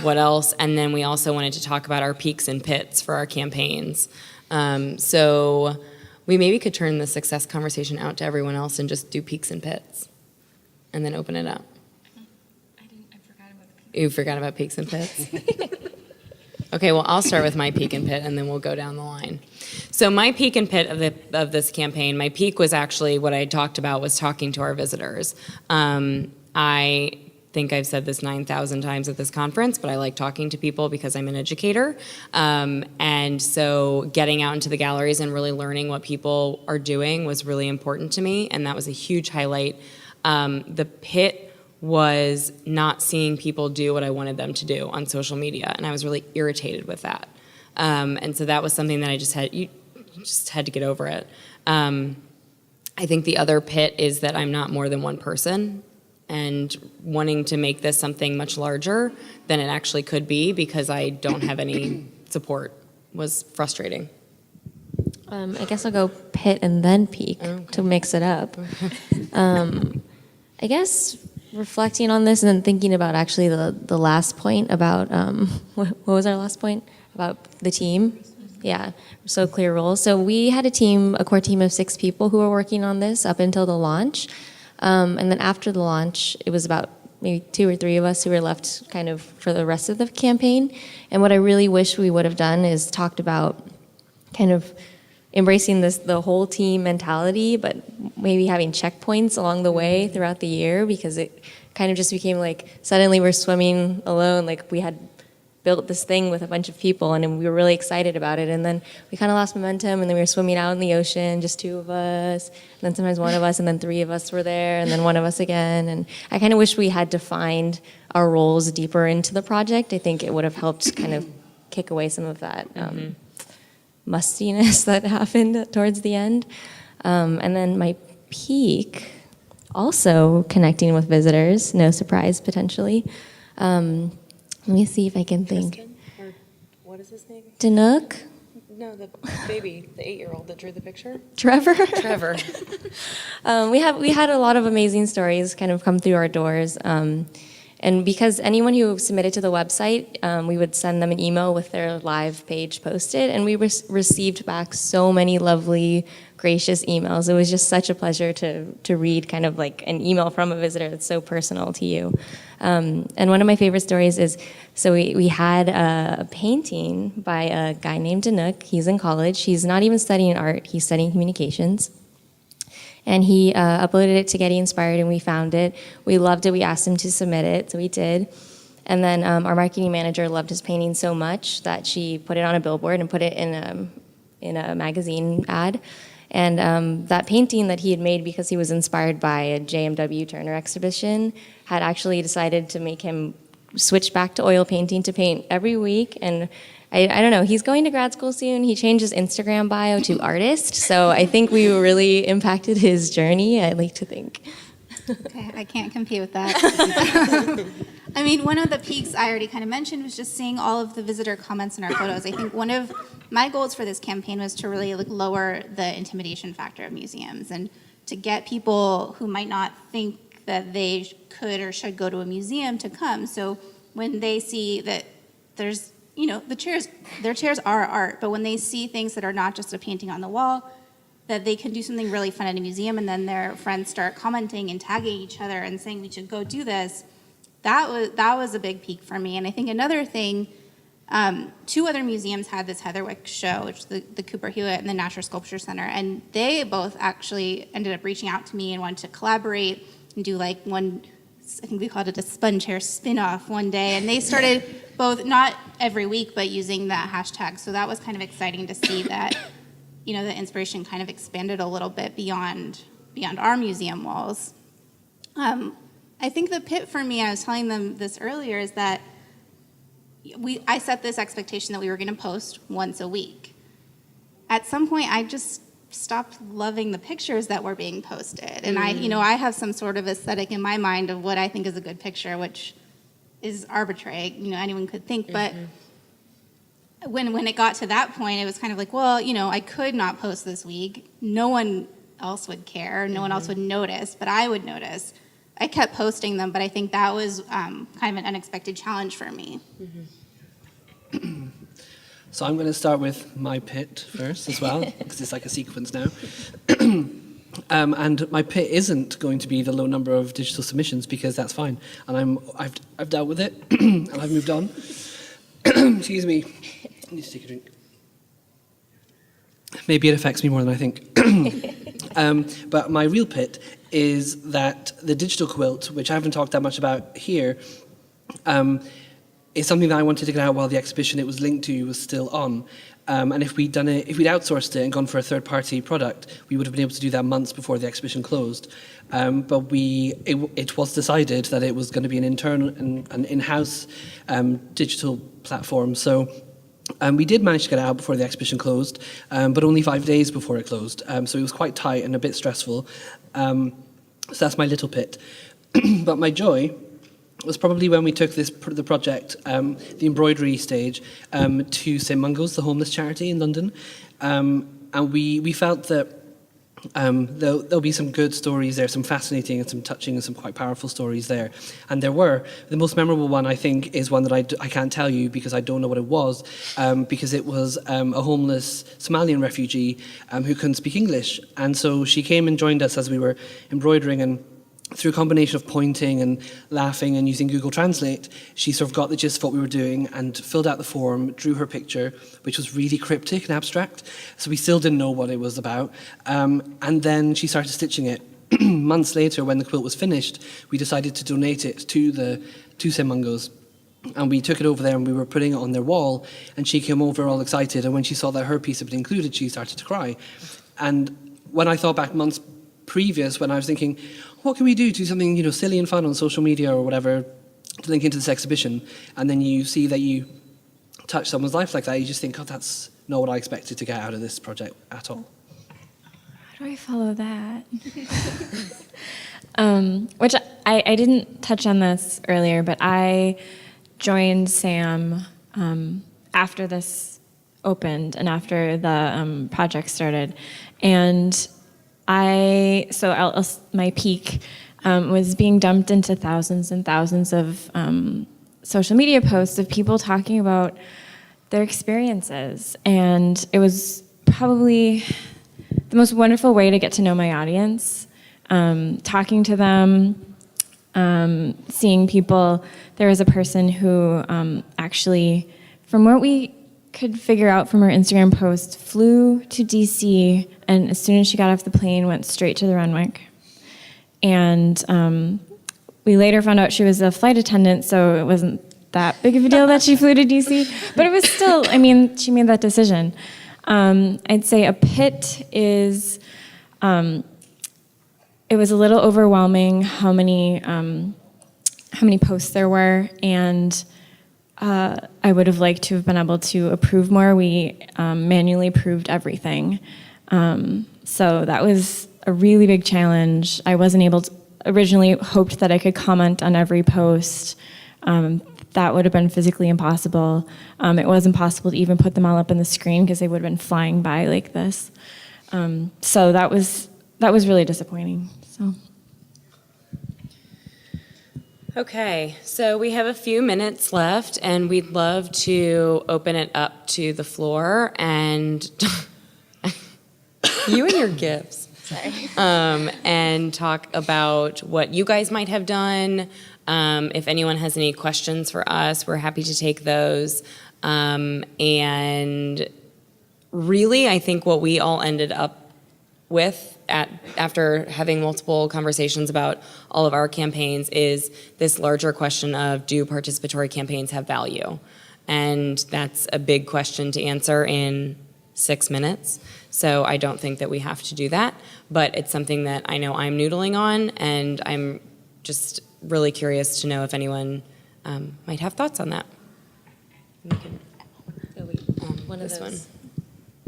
What else? And then we also wanted to talk about our peaks and pits for our campaigns. So we maybe could turn the success conversation out to everyone else and just do peaks and pits, and then open it up. I forgot about the peaks. You forgot about peaks and pits? Okay, well, I'll start with my peak and pit, and then we'll go down the line. So my peak and pit of this campaign, my peak was actually what I talked about, was talking to our visitors. I think I've said this 9,000 times at this conference, but I like talking to people because I'm an educator. And so getting out into the galleries and really learning what people are doing was really important to me, and that was a huge highlight. The pit was not seeing people do what I wanted them to do on social media, and I was really irritated with that. And so that was something that I just had to get over it. I think the other pit is that I'm not more than one person, and wanting to make this something much larger than it actually could be because I don't have any support was frustrating. I guess I'll go pit and then peak to mix it up. I guess reflecting on this and then thinking about actually the last point about, what was our last point? About the team? Yeah, so clear roles. So we had a core team of 6 people who were working on this up until the launch. And then after the launch, it was about maybe 2 or 3 of us who were left kind of for the rest of the campaign. And what I really wish we would have done is talked about kind of embracing the whole team mentality, but maybe having checkpoints along the way throughout the year, because it kind of just became like suddenly we're swimming alone, like we had built this thing with a bunch of people and we were really excited about it, and then we kind of lost momentum, and then we were swimming out in the ocean, just 2 of us, and then sometimes 1 of us, and then 3 of us were there, and then 1 of us again. And I kind of wish we had defined our roles deeper into the project. I think it would have helped kind of kick away some of that mustiness that happened towards the end. And then my peak, also connecting with visitors, no surprise potentially. Let me see if I can think. Tristan? Or what is his name? Danook? No, the baby, the 8-year-old that drew the picture. Trevor? Trevor. We had a lot of amazing stories kind of come through our doors. And because anyone who submitted to the website, we would send them an email with their live page posted, and we received back so many lovely, gracious emails. It was just such a pleasure to read kind of like an email from a visitor that's so personal to you. And one of my favorite stories is, so we had a painting by a guy named Danook. He's in college. He's not even studying art. He's studying communications. And he uploaded it to Getty Inspired, and we found it. We loved it. We asked him to submit it, so we did. And then our marketing manager loved his painting so much that she put it on a billboard and put it in a magazine ad. And that painting that he had made because he was inspired by a JMW Turner exhibition had actually decided to make him switch back to oil painting to paint every week. And I don't know, he's going to grad school soon. He changed his Instagram bio to artist. So I think we really impacted his journey, I'd like to think. Okay, I can't compete with that. I mean, one of the peaks I already kind of mentioned was just seeing all of the visitor comments in our photos. I think one of my goals for this campaign was to really lower the intimidation factor of museums and to get people who might not think that they could or should go to a museum to come. So when they see that there's, their chairs are art, but when they see things that are not just a painting on the wall, that they can do something really fun at a museum, and then their friends start commenting and tagging each other and saying we should go do this. That was a big peak for me. And I think another thing, 2 other museums had this Heatherwick show, which is the Cooper Hewitt and the Natural Sculpture Center, and they both actually ended up reaching out to me and wanted to collaborate and do one, I think we called it a sponge hair spin-off one day, and they started both, not every week, but using that hashtag. So that was kind of exciting to see that, the inspiration kind of expanded a little bit beyond our museum walls. I think the pit for me, I was telling them this earlier, is that I set this expectation that we were going to post once a week. At some point, I just stopped loving the pictures that were being posted. And I have some sort of aesthetic in my mind of what I think is a good picture, which is arbitrary. Anyone could think. But when it got to that point, it was kind of like, well, I could not post this week. No one else would care. No one else would notice, but I would notice. I kept posting them, but I think that was kind of an unexpected challenge for me. So I'm going to start with my pit first as well, because it's like a sequence now. And my pit isn't going to be the low number of digital submissions, because that's fine. And I've dealt with it, and I've moved on. Excuse me. I need to take a drink. Maybe it affects me more than I think. But my real pit is that the digital quilt, which I haven't talked that much about here, is something that I wanted to get out while the exhibition it was linked to was still on. And if we'd outsourced it and gone for a third-party product, we would have been able to do that months before the exhibition closed. But it was decided that it was going to be an in-house digital platform. So we did manage to get it out before the exhibition closed, but only 5 days before it closed. So it was quite tight and a bit stressful. So that's my little pit. But my joy was probably when we took the project, the embroidery stage, to St Mungo's, the homeless charity in London. And we felt that there'll be some good stories there, some fascinating and some touching and some quite powerful stories there. And there were. The most memorable one, I think, is one that I can't tell you because I don't know what it was, because it was a homeless Somalian refugee who couldn't speak English. And so she came and joined us as we were embroidering, and through a combination of pointing and laughing and using Google Translate, she sort of got the gist of what we were doing and filled out the form, drew her picture, which was really cryptic and abstract. So we still didn't know what it was about. And then she started stitching it. Months later, when the quilt was finished, we decided to donate it to St Mungo's. And we took it over there and we were putting it on their wall. And she came over all excited. And when she saw that her piece had been included, she started to cry. And when I thought back months previous, when I was thinking, what can we do to something silly and fun on social media or whatever to link into this exhibition, and then you see that you touch someone's life like that, you just think, oh, that's not what I expected to get out of this project at all. How do I follow that? Which I didn't touch on this earlier, but I joined Sam after this opened and after the project started, and my peak was being dumped into thousands and thousands of social media posts of people talking about their experiences. And it was probably the most wonderful way to get to know my audience, talking to them, seeing people. There was a person who actually, from what we could figure out from her Instagram post, flew to DC, and as soon as she got off the plane, went straight to the Renwick. And we later found out she was a flight attendant, so it wasn't that big of a deal that she flew to DC. But it was still, she made that decision. I'd say a pit is, it was a little overwhelming how many posts there were, and I would have liked to have been able to approve more. We manually approved everything. So that was a really big challenge. I wasn't able to, originally hoped that I could comment on every post. That would have been physically impossible. It wasn't possible to even put them all up on the screen because they would have been flying by like this. So that was really disappointing. So. Okay, so we have a few minutes left, and we'd love to open it up to the floor and you and your gifts. Sorry. And talk about what you guys might have done. If anyone has any questions for us, we're happy to take those. And really, I think what we all ended up with after having multiple conversations about all of our campaigns is this larger question of, do participatory campaigns have value? And that's a big question to answer in 6 minutes. So I don't think that we have to do that, but it's something that I know I'm noodling on, and I'm just really curious to know if anyone might have thoughts on that. We can, One of this those.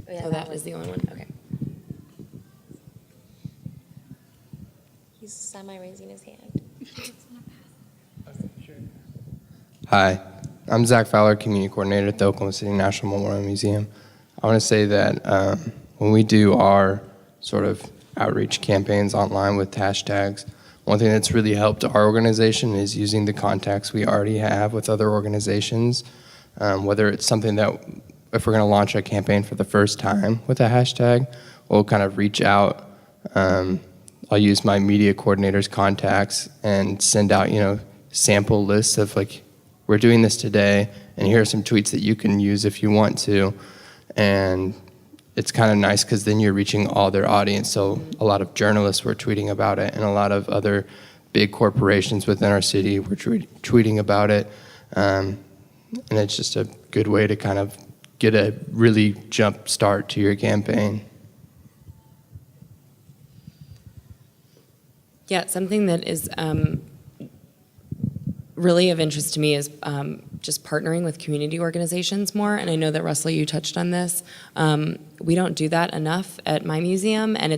one. Oh, that was the only one, okay. He's semi-raising his hand. Hi, I'm Zach Fowler, Community Coordinator at the Oklahoma City National Memorial Museum. I want to say that when we do our sort of outreach campaigns online with hashtags, one thing that's really helped our organization is using the contacts we already have with other organizations, whether it's something that, if we're going to launch a campaign for the first time with a hashtag, we'll kind of reach out. I'll use my media coordinator's contacts and send out, sample lists of like, we're doing this today, and here are some tweets that you can use if you want to. And it's kind of nice because then you're reaching all their audience. So a lot of journalists were tweeting about it, and a lot of other big corporations within our city were tweeting about it. And it's just a good way to kind of get a really jump start to your campaign. Yeah, something that is really of interest to me is just partnering with community organizations more. And I know that, Russell, you touched on this. We don't do that enough at my museum, and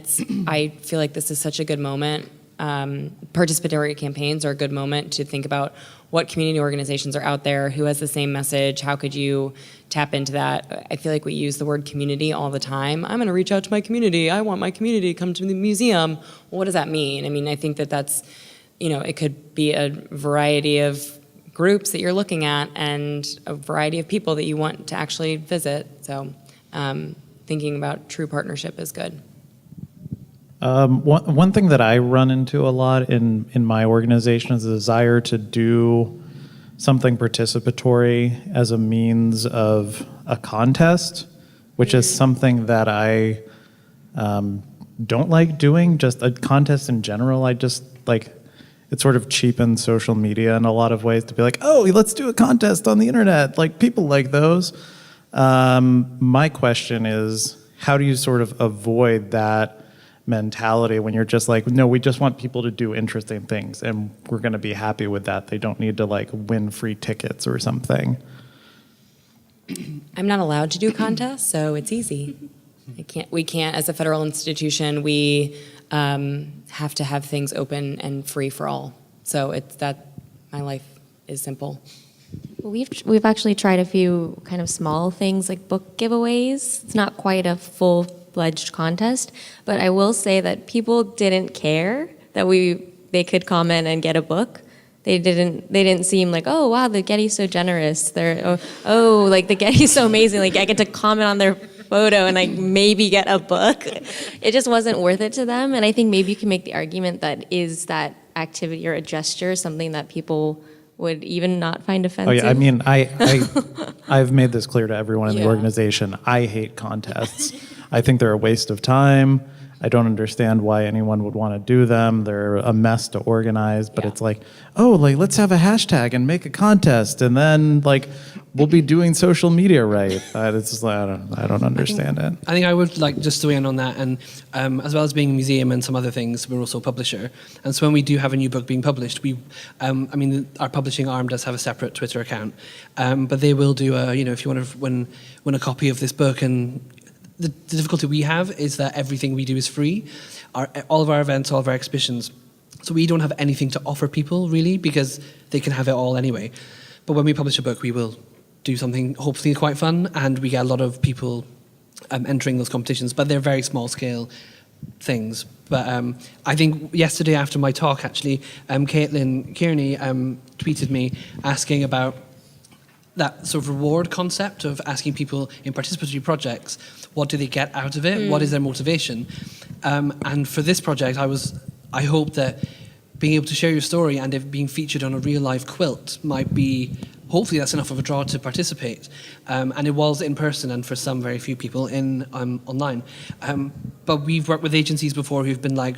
I feel like this is such a good moment. Participatory campaigns are a good moment to think about what community organizations are out there, who has the same message, how could you tap into that? I feel like we use the word community all the time. I'm going to reach out to my community. I want my community to come to the museum. Well, what does that mean? I mean, I think that that's, it could be a variety of groups that you're looking at and a variety of people that you want to actually visit. So thinking about true partnership is good. One thing that I run into a lot in my organization is the desire to do something participatory as a means of a contest, which is something that I don't like doing. Just a contest in general, I just like, it sort of cheapens social media in a lot of ways to be like, oh, let's do a contest on the internet. Like, people like those. My question is, how do you sort of avoid that mentality when you're just like, no, we just want people to do interesting things and we're going to be happy with that. They don't need to like win free tickets or something. I'm not allowed to do contests, so it's easy. We can't, as a federal institution, we have to have things open and free for all. So my life is simple. Well, we've actually tried a few kind of small things like book giveaways. It's not quite a full-fledged contest, but I will say that people didn't care that they could comment and get a book. They didn't seem like, oh wow, the Getty's so generous. They're like the Getty's so amazing. Like I get to comment on their photo and like maybe get a book. It just wasn't worth it to them. And I think maybe you can make the argument that is that activity or a gesture something that people would even not find offensive. Oh yeah, I mean, I've made this clear to everyone in the Yeah. organization. I hate contests. I think they're a waste of time. I don't understand why anyone would want to do them. They're a mess to organize, but Yeah. it's like, let's have a hashtag and make a contest, and then like we'll be doing social media right. It's just like, I don't understand it. I think I would like just to weigh in on that, and as well as being a museum and some other things, we're also a publisher. And so when we do have a new book being published, our publishing arm does have a separate Twitter account, but they will do if you want to win a copy of this book. And the difficulty we have is that everything we do is free. All of our events, all of our exhibitions. So we don't have anything to offer people, really, because they can have it all anyway. But when we publish a book, we will do something hopefully quite fun, and we get a lot of people entering those competitions, but they're very small-scale things. But I think yesterday after my talk, actually, Caitlin Kearney tweeted me asking about that sort of reward concept of asking people in participatory projects, what do they get out of it? What is their motivation? And for this project, I hope that being able to share your story and it being featured on a real-life quilt might be, hopefully that's enough of a draw to participate. And it was in person and for some very few people online. But we've worked with agencies before who've been like,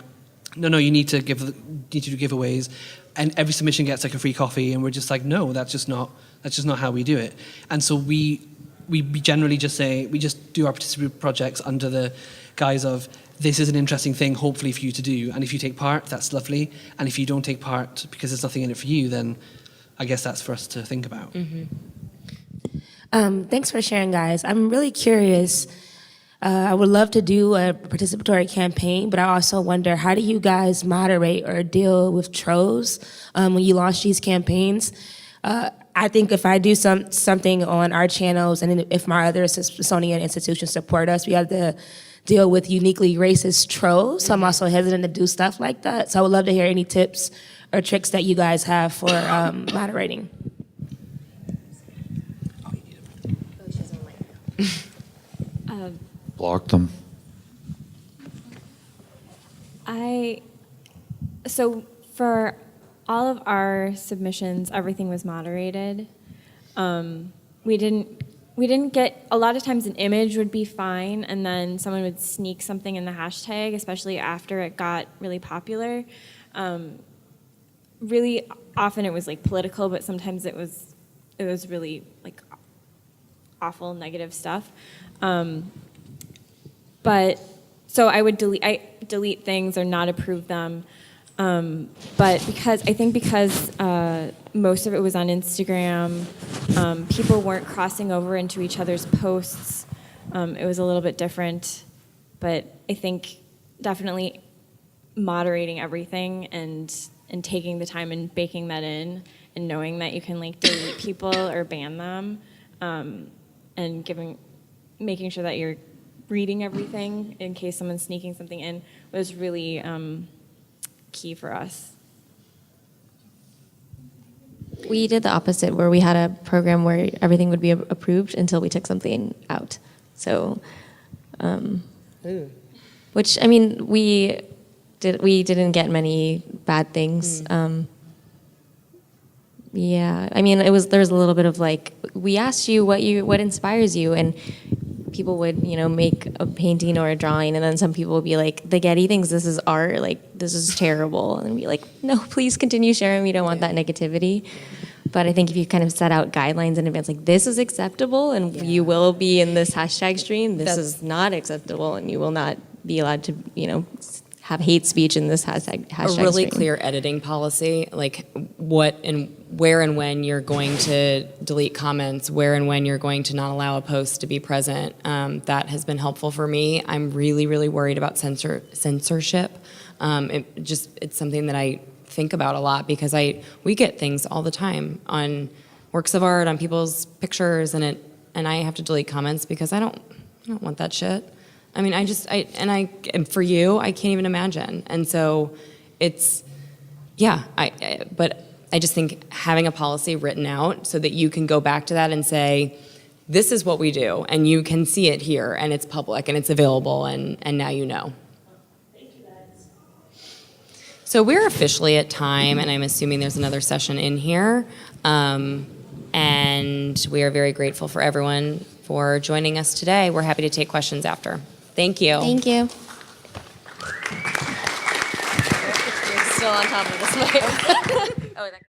no, you need to do giveaways, and every submission gets like a free coffee, and we're just like, no, that's just not how we do it. And so we generally just say, we just do our participatory projects under the guise of, this is an interesting thing, hopefully for you to do, and if you take part, that's lovely, and if you don't take part because there's nothing in it for you, then I guess that's for us to think about. Thanks for sharing, guys. I'm really curious. I would love to do a participatory campaign, but I also wonder, how do you guys moderate or deal with trolls when you launch these campaigns? I think if I do something on our channels, and if my other Smithsonian institutions support us, we have to deal with uniquely racist trolls. So I'm also hesitant to do stuff like that. So I would love to hear any tips or tricks that you guys have for moderating. Block them. So for all of our submissions, everything was moderated. We didn't get, a lot of times an image would be fine, and then someone would sneak something in the hashtag, especially after it got really popular. Really often it was like political, but sometimes it was really like awful negative stuff. But so I would delete things or not approve them. But because most of it was on Instagram, people weren't crossing over into each other's posts. It was a little bit different, but I think definitely moderating everything and taking the time and baking that in and knowing that you can like delete people or ban them, and making sure that you're reading everything in case someone's sneaking something in was really key for us. We did the opposite, where we had a program where everything would be approved until we took something out. So, which, I mean, we didn't get many bad things. Yeah, I mean, there was a little bit of like, we asked you what inspires you, and people would, make a painting or a drawing, and then some people would be like, the Getty thinks this is art, like, this is terrible. And be like, no, please continue sharing. We don't want that negativity. But I think if you kind of set out guidelines in advance, like, this is acceptable, and you will be in this hashtag stream, this is not acceptable, and you will not be allowed to, have hate speech in this hashtag A really stream. clear editing policy, like what and where and when you're going to delete comments, where and when you're going to not allow a post to be present. That has been helpful for me. I'm really, really worried about censorship. It's something that I think about a lot, because we get things all the time on works of art, on people's pictures, and I have to delete comments because I don't want that shit. I mean, and for you, I can't even imagine. And so but I just think having a policy written out so that you can go back to that and say, this is what we do, and you can see it here, and it's public, and it's available, and now you know. Thank you, guys. So we're officially at time, and I'm assuming there's another session in here. And we are very grateful for everyone for joining us today. We're happy to take questions after. Thank you. Thank you. You're still on top of this mic.